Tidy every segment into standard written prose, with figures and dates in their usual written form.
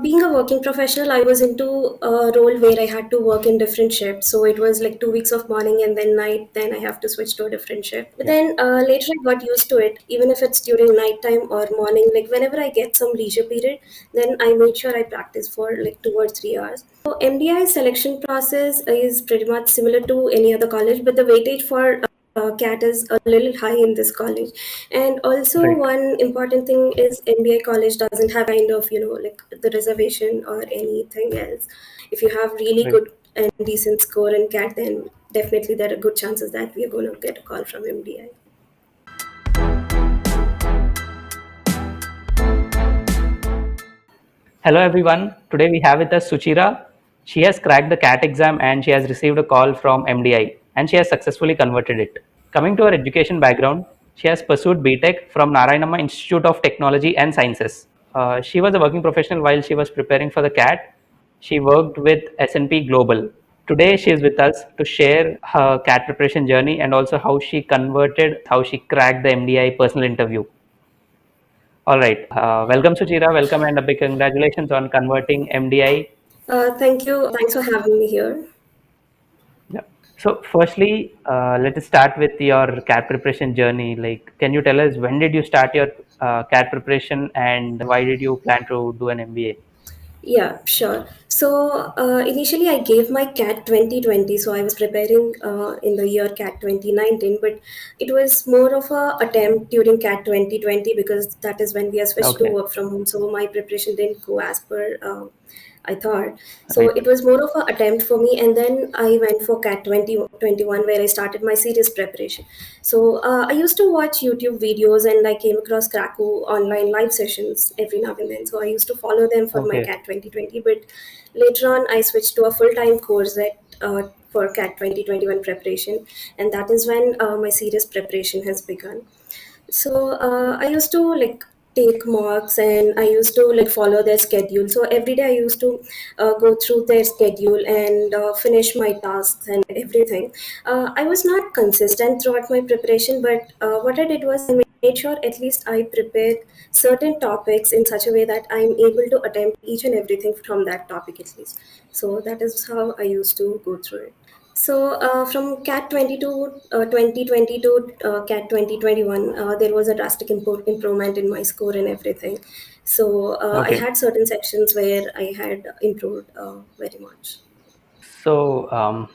Being a working professional, I was into a role where I had to work in different shifts. So it was like 2 weeks of morning and then night. Then I have to switch to a different shift. But then later I got used to it, even if it's during nighttime or morning. Like whenever I get some leisure period, then I make sure I practice for like 2 or 3 hours. So MDI selection process is pretty much similar to any other college, but the weightage for CAT is a little high in this college. And also, Right. one important thing is MBI college doesn't have kind of, like the reservation or anything else. If you have really Right. good and decent score in CAT, then definitely there are good chances that we are going to get a call from MDI. Hello, everyone. Today we have with us Suchira. She has cracked the CAT exam and she has received a call from MDI and she has successfully converted it. Coming to her education background, she has pursued B.Tech from Narayanamma Institute of Technology and Sciences. She was a working professional while she was preparing for the CAT. She worked with S&P Global. Today she is with us to share her CAT preparation journey and also how she cracked the MDI personal interview. All right. Welcome, Suchira. Welcome and a big congratulations on converting MDI. Thank you. Thanks for having me here. Yeah. So, firstly, let us start with your CAT preparation journey. Like, can you tell us when did you start your CAT preparation and why did you plan to do an MBA? Yeah, sure. So initially, I gave my CAT 2020. So I was preparing in the year CAT 2019, but it was more of a attempt during CAT 2020 because that is when we are switched to Okay. work from home. So my preparation didn't go as per I thought. So Right. it was more of an attempt for me. And then I went for CAT 2021 where I started my serious preparation. So I used to watch YouTube videos and I came across Cracku online live sessions every now and then. So I used to follow them for my Okay. CAT 2020. But later on, I switched to a full time course for CAT 2021 preparation. And that is when my serious preparation has begun. So I used to like take marks and I used to like follow their schedule. So every day I used to go through their schedule and finish my tasks and everything. I was not consistent throughout my preparation, but what I did was I made sure at least I prepared certain topics in such a way that I'm able to attempt each and everything from that topic at least. So that is how I used to go through it. So from CAT 22, 2020 to CAT 2021, there was a drastic improvement in my score and everything. So I Okay. had certain sections where I had improved very much. So,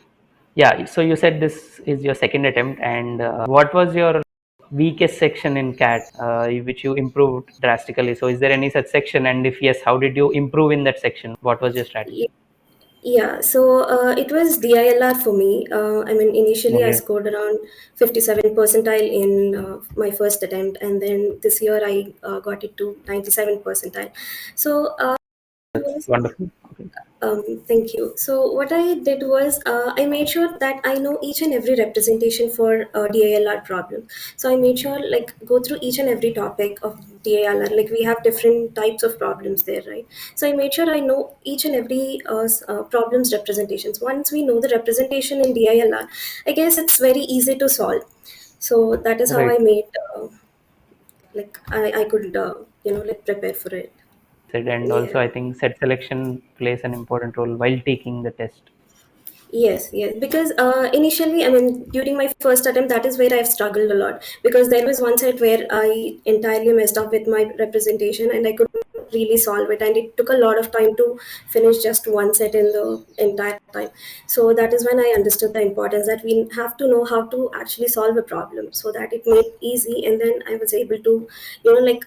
yeah. So you said this is your second attempt, and what was your weakest section in CAT, which you improved drastically? So, is there any such section? And if yes, how did you improve in that section? What was your strategy? Yeah, so it was DILR for me. I mean, initially I Okay. scored around 57 percentile in my first attempt, and then this year I got it to 97 percentile. So it That's was wonderful. Okay. Thank you. So what I did was I made sure that I know each and every representation for DALR problem. So I made sure like go through each and every topic of DALR. Like we have different types of problems there, right? So I made sure I know each and every problems representations. Once we know the representation in DILR, I guess it's very easy to solve. So that is how Right. I made like I could like prepare for it. Said, and also Yeah. I think set selection plays an important role while taking the test. Yes, yes. Because initially, I mean, during my first attempt, that is where I've struggled a lot. Because there was one set where I entirely messed up with my representation and I couldn't really solve it. And it took a lot of time to finish just one set in the entire time. So that is when I understood the importance that we have to know how to actually solve a problem so that it made easy. And then I was able to, like,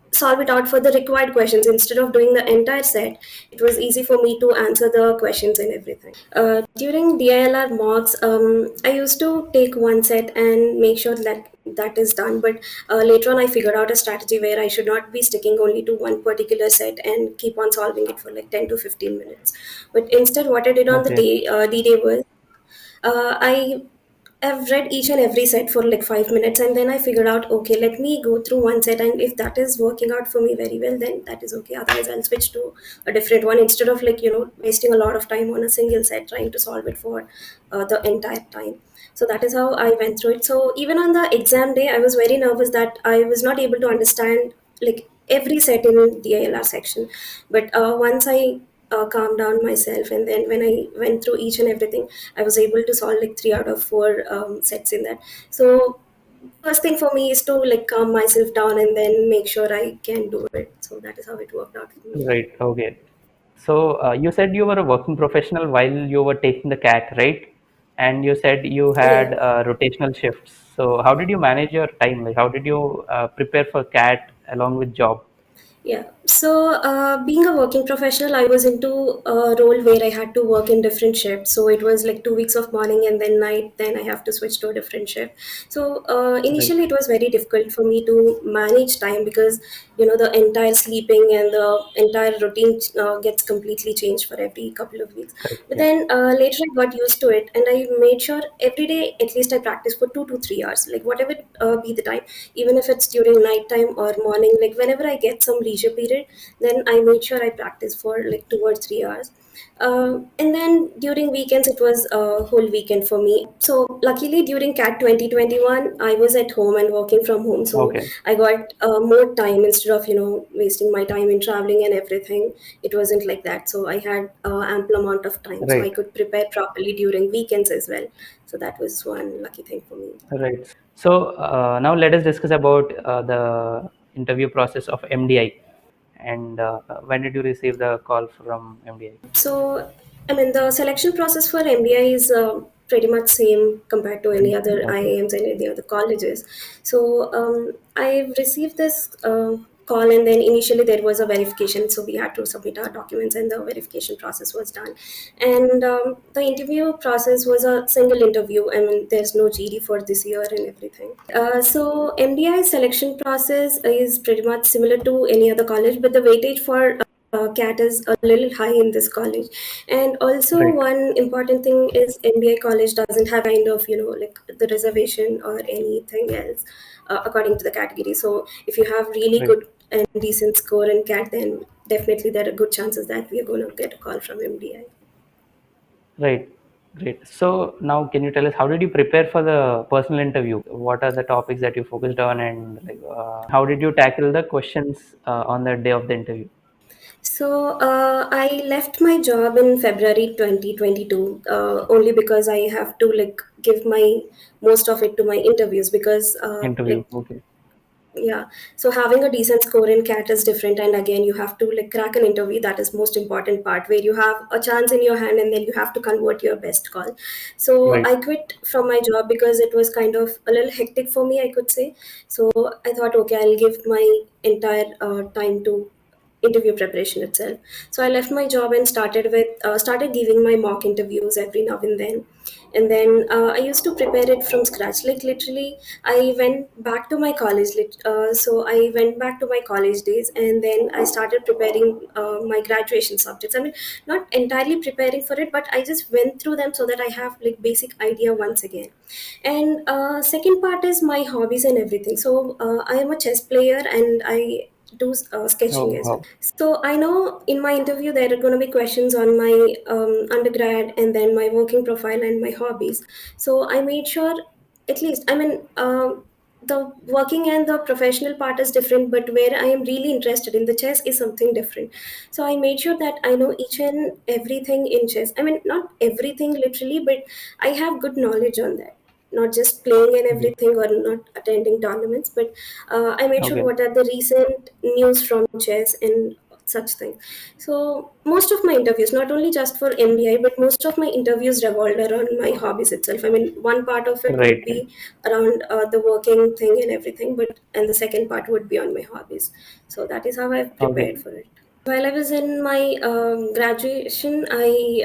solve it out for the required questions instead of doing the entire set. It was easy for me to answer the questions and everything. During DILR mocks, I used to take one set and make sure that that is done. But later on, I figured out a strategy where I should not be sticking only to one particular set and keep on solving it for like 10 to 15 minutes. But instead, what I did on the Okay. day, D-Day was I've read each and every set for like 5 minutes, and then I figured out, okay, let me go through one set, and if that is working out for me very well, then that is okay. Otherwise, I'll switch to a different one instead of like wasting a lot of time on a single set trying to solve it for the entire time. So that is how I went through it. So even on the exam day, I was very nervous that I was not able to understand like every set in DILR section. But once I calmed down myself, and then when I went through each and everything, I was able to solve like 3 out of 4 sets in that. So first thing for me is to like calm myself down and then make sure I can do it. So that is how it worked out for me. Right. Okay. So you said you were a working professional while you were taking the CAT, right? And you said you Yeah. had rotational shifts. So how did you manage your time? Like, how did you prepare for CAT along with job? Yeah. So, being a working professional, I was into a role where I had to work in different shifts. So it was like 2 weeks of morning and then night. Then I have to switch to a different shift. So Right. initially, it was very difficult for me to manage time because the entire sleeping and the entire routine gets completely changed for every couple of weeks. Correct. But Yeah. then later I got used to it, and I made sure every day at least I practice for 2 to 3 hours, like whatever be the time, even if it's during night time or morning. Like whenever I get some leisure period, then I made sure I practice for like 2 or 3 hours. And then during weekends, it was a whole weekend for me. So luckily, during CAT 2021, I was at home and working from home. So Okay. I got more time instead of wasting my time in traveling and everything. It wasn't like that. So I had ample amount of time, so I Right. could prepare properly during weekends as well. So that was one lucky thing for me. Right. So now let us discuss about the interview process of MDI. And when did you receive the call from MDI? So, I mean, the selection process for MDI is pretty much same compared to any other Okay. IIMs and any other colleges. So, I've received this call, and then initially there was a verification. So we had to submit our documents, and the verification process was done. And the interview process was a single interview. I mean, there's no GD for this year and everything. So MDI selection process is pretty much similar to any other college, but the weightage for CAT is a little high in this college. And also, Right. one important thing is MBA college doesn't have kind of, like the reservation or anything else according to the category. So if you have really Right. good and decent score in CAT, then definitely there are good chances that we are going to get a call from MDI. Right. Great. So now can you tell us how did you prepare for the personal interview? What are the topics that you focused on, and like how did you tackle the questions on the day of the interview? So I left my job in February 2022 only because I have to like give my most of it to my interviews because Interview. Okay. yeah, so having a decent score in CAT is different, and again you have to like crack an interview. That is most important part where you have a chance in your hand and then you have to convert your best call. So Right. I quit from my job because it was kind of a little hectic for me, I could say. So I thought, okay, I'll give my entire time to interview preparation itself. So I left my job and started giving my mock interviews every now and then I used to prepare it from scratch. Like literally, I went back to my college. So I went back to my college days, and then I started preparing my graduation subjects. I mean, not entirely preparing for it, but I just went through them so that I have like basic idea once again. And second part is my hobbies and everything. So I am a chess player and I do Oh, sketching as well. wow. So I know in my interview there are going to be questions on my undergrad and then my working profile and my hobbies. So I made sure at least, I mean, the working and the professional part is different, but where I am really interested in the chess is something different. So I made sure that I know each and everything in chess. I mean, not everything literally, but I have good knowledge on that. Not just playing and Okay. everything or not attending tournaments, but I made sure Okay. what are the recent news from chess and such things. So most of my interviews, not only just for MDI, but most of my interviews revolved around my hobbies itself. I mean, one part of it would Right. Right. be around the working thing and everything, but and the second part would be on my hobbies. So that is how I've Okay. prepared for it. While I was in my graduation, I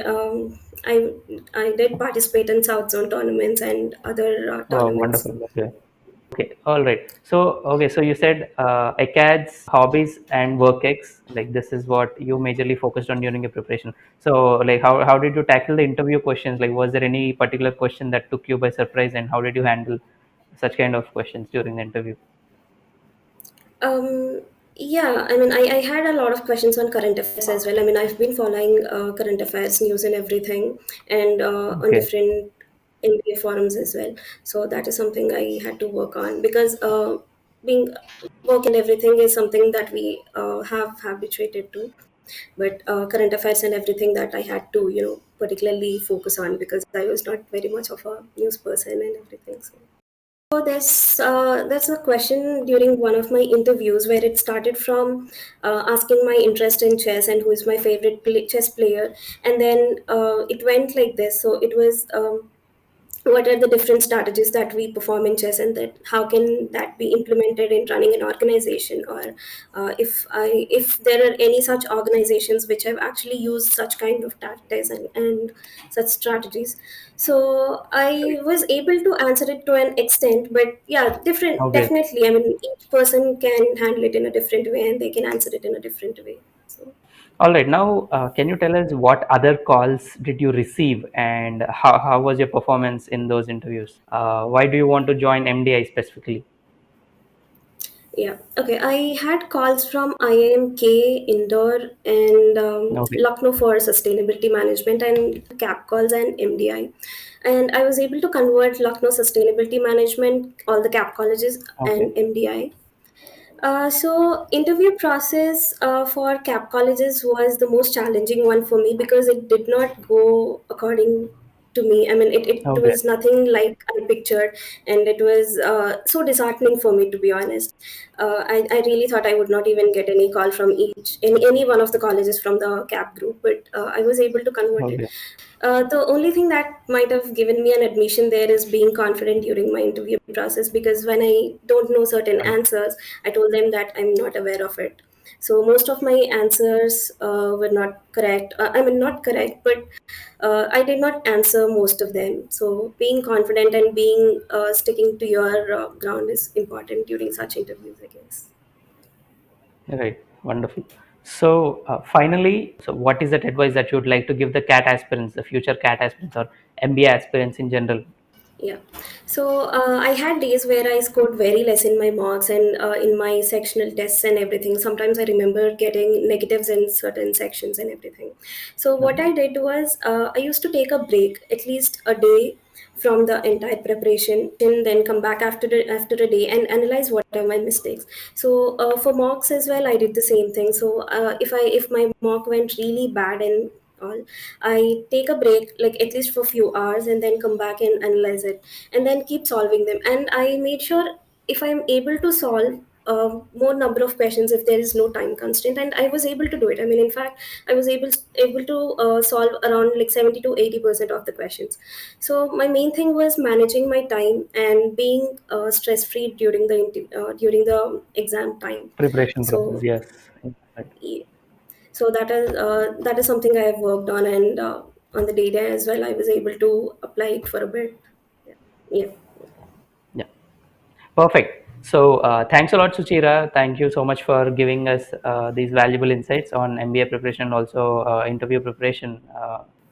did participate in South Zone tournaments and other Oh, tournaments. wonderful. Okay. Okay, all right. So you said ACADS, hobbies, and work X. Like this is what you majorly focused on during your preparation. So, like, how did you tackle the interview questions? Like, was there any particular question that took you by surprise, and how did you handle such kind of questions during the interview? Um, yeah, I mean, I had a lot of questions on current affairs as well. I mean, I've been following current affairs news and everything, and on Okay. different MBA forums as well. So that is something I had to work on because being work and everything is something that we have habituated to, but current affairs and everything that I had to particularly focus on because I was not very much of a news person and everything. So there's a question during one of my interviews where it started from asking my interest in chess and who is my favorite chess player, and then it went like this. So it was. What are the different strategies that we perform in chess, and that how can that be implemented in running an organization, or if there are any such organizations which have actually used such kind of tactics and such strategies. So I was able to answer it to an extent, but yeah, different, Okay. definitely, I mean, each person can handle it in a different way and they can answer it in a different way. So All right. Now, can you tell us what other calls did you receive and how was your performance in those interviews? Why do you want to join MDI specifically? yeah. Okay. I had calls from IIMK Indore and Okay. Lucknow for sustainability management and CAP calls and MDI. And I was able to convert Lucknow sustainability management, all the CAP colleges, Okay. and MDI. So interview process for CAP colleges was the most challenging one for me because it did not go according to me. I mean, it Okay. was nothing like I pictured, and it was so disheartening for me, to be honest. I really thought I would not even get any call from any one of the colleges from the CAP group, but I was able to convert it. Okay. The only thing that might have given me an admission there is being confident during my interview process, because when I don't know certain Right. answers, I told them that I'm not aware of it. So most of my answers were not correct. I mean, not correct, but I did not answer most of them. So being confident and being sticking to your ground is important during such interviews, I guess. Right. Wonderful. So, finally, so what is that advice that you would like to give the CAT aspirants, the future CAT aspirants, or MBA aspirants in general? Yeah. So I had days where I scored very less in my marks and in my sectional tests and everything. Sometimes I remember getting negatives in certain sections and everything. So what Okay. I did was I used to take a break, at least a day from the entire preparation, and then come back after a day and analyze what are my mistakes. So for mocks as well, I did the same thing. So if my mock went really bad and all, I take a break, like at least for a few hours, and then come back and analyze it, and then keep solving them. And I made sure if I'm able to solve more number of questions if there is no time constraint, and I was able to do it. I mean, in fact, I was able to solve around like 70 to 80% of the questions. So my main thing was managing my time and being stress free during the exam time. Preparation process. So Yes. Right. so that is something I have worked on, and on the data as well, I was able to apply it for a bit. Yeah. Yeah. Yeah. Perfect. So, thanks a lot, Suchira. Thank you so much for giving us these valuable insights on MBA preparation and also interview preparation.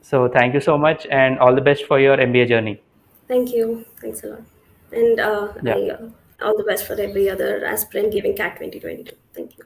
So, thank you so much, and all the best for your MBA journey. Thank you. Thanks a lot. And Yeah. I all the best for every other aspirant giving CAT 2022. Thank you.